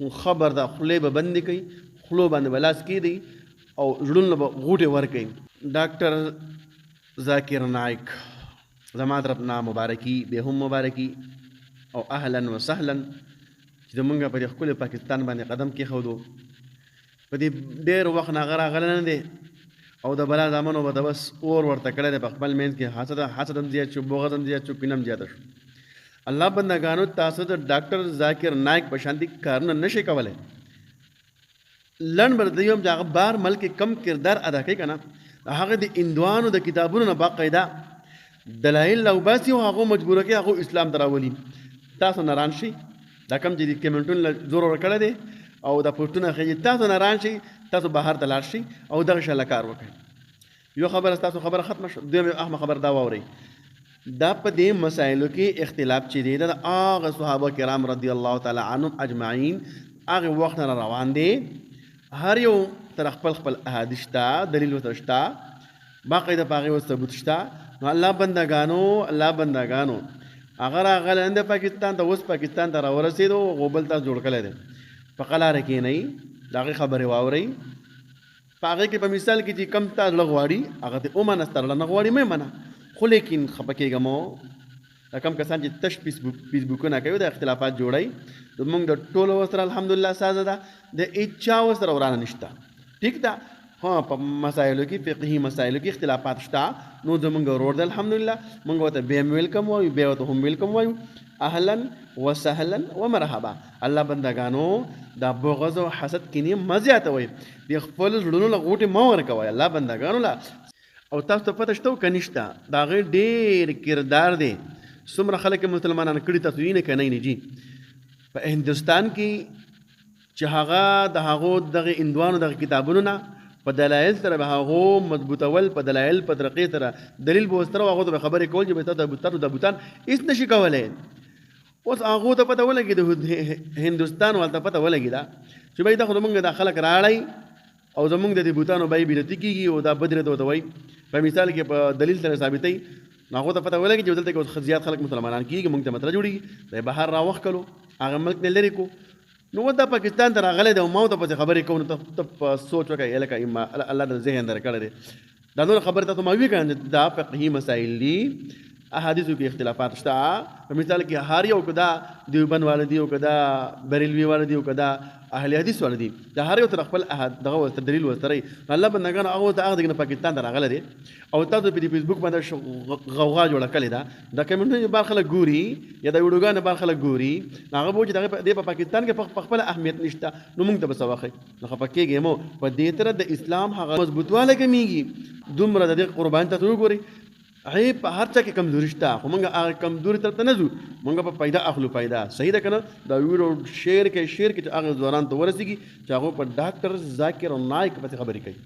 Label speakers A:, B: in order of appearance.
A: خبر دا خولې به بندې کوي، خولو باندې به لاس کېدی او زړونو به غوټې ورکوي. ډاکټر ذاکر نایک زما طرف نه مبارکي بیا هم مبارکي او اهلا وسهلا چې زمونږ په دې ښکلي پاکستان باندې قدم کېښودو. په دې ډېر وخت نه هغه راغلی نه دی او د بلا زامنو به د بس اور ورته کړی دی په خپل منځ کې، حسد هم زیات شو، بغض هم زیات شو، کینه هم زیاته شو. الله بندګانو تاسو د ډاکټر ذاکر نایک په شانتي کارونه نشئ کولی. لنډ به د یو هغه بار ملک کم کردار ادا کوي که نه، هغه د هندوانو د کتابونو نه باقاعده دلایل راوباسي او هغه مجبوره کوي هغه اسلام ته راولي. تاسو نران شئ، دا کوم چې د کمنټونو له زور ورکړی دی او دا پوسټونه ښیي، تاسو نران شئ، تاسو بهر ته لاړ شئ او دغه شله کار وکړئ. یو خبره ستاسو خبره ختمه شوه. دویم اهمه خبر دا واورئ، دا په دې مسایلو کې اختلاف چې دی د هغه صحابه کرام رضی الله تعالی عنهم اجمعین هغه وخت نه روان دی. هر یو تر خپل خپل احادیث شته، دلیل ورته شته، باقاعده په هغې اوس ثبوت شته. نو الله بندګانو هغه راغلی نه دی پاکستان ته، اوس پاکستان ته راورسېدو، غوبل تاسو جوړ کړی دی. په قلاره کښېنئ، د هغې خبرې واورئ، په هغې کې په مثال کې چې کم تا زړه غواړي هغه ته ومنه، ستا زړه نه غواړي مه منه. خو لیکن خفه کېږه مو. دا کم کسان چې تش فیسبوکونه کوي، د اختلافات جوړوي، زمونږ د ټولو ورسره الحمدلله سازه ده، د هېچا ورسره ورانه نشته. ټیک ده، ها په مسایلو کې فقهي مسایلو کې اختلافات شته، نو زمونږ ورور دی الحمدلله، مونږ ورته بیا هم ویلکم وایو، بیا ورته هم ویلکم وایو، اهلا وسهلا ومرحبا. الله بندګانو دا بغض او حسد کینې مه زیاتوئ، د خپلو زړونو له غوټې مه ورکوئ الله بندګانو له. او تاسو ته پته شته که نشته، د هغې ډېر کردار دی. څومره خلک مسلمانان کړي تاسو یې نه که نه جي. په هندوستان کې چې هغه د هغو دغه هندوانو دغه کتابونو نه په دلایل سره به هغو مضبوطول، په دلایل په طریقې سره دلیل به ورسره هغو ته به خبرې کول چې تاسو د بوتان هېڅ نشي کولی. اوس هغو ته پته ولګېده، هندوستان والته پته ولګېده چې بهی دا خو زمونږ دا خلک راړئ او زمونږ د دې بوتانو به یې بېدتي کېږي او دا بدرت ورته وایي، په مثال کې په دلیل سره ثابتوي. نو هغو ته پته ولګي چې دلته کې اوس زیات خلک مسلمانان کېږي، موږ ته مسله جوړېږي، دی بهر راوخ کړو، هغه ملک نه لرې کړو. نو اوس دا پاکستان ته راغلی دی او ما ورته پسې خبرې کوو، نو ته په سوچ وکړئ هلکه الله د ذهن در کړی دی. دا نور خبرې تاسو ما وی کړه دا فقهي مسایل دي، احادیثو کې اختلافات شته. په مثال کې هر یو که دا دیوبند والا دي او که دا بریلوي والا دي او که دا اهل حدیث والا دي، دا هر یو تر خپل دغه ورته دلیل ورسره وي. الله بندګانو هغه ته هغه دغه پاکستان ته راغلی دی او تاسو په دې فیسبوک باندې غوغا جوړه کړې ده، دا کمنټونه بار خلک ګوري یا د ویډیوګانې بار خلک ګوري، هغه به وایي چې دغه په پاکستان کې په خپله اهمیت نشته، نو موږ ته به څه وښیي. نو خفه کېږئ مو. په دې طرح د اسلام هغه مضبوطوالی کمېږي، دومره د دې قرباني تاسو وګورئ. هغې په هر څه کې کمزوري شته، خو موږ هغه کمزوري طرف ته نه ځو، موږ په پیدا اخلو. پیدا صحیح ده که نه؟ دا ویډیو شیر کړئ چې هغه ځوانانو ته ورسېږي چې هغوی په ډاکټر ذاکر نایک پسې خبرې کوي.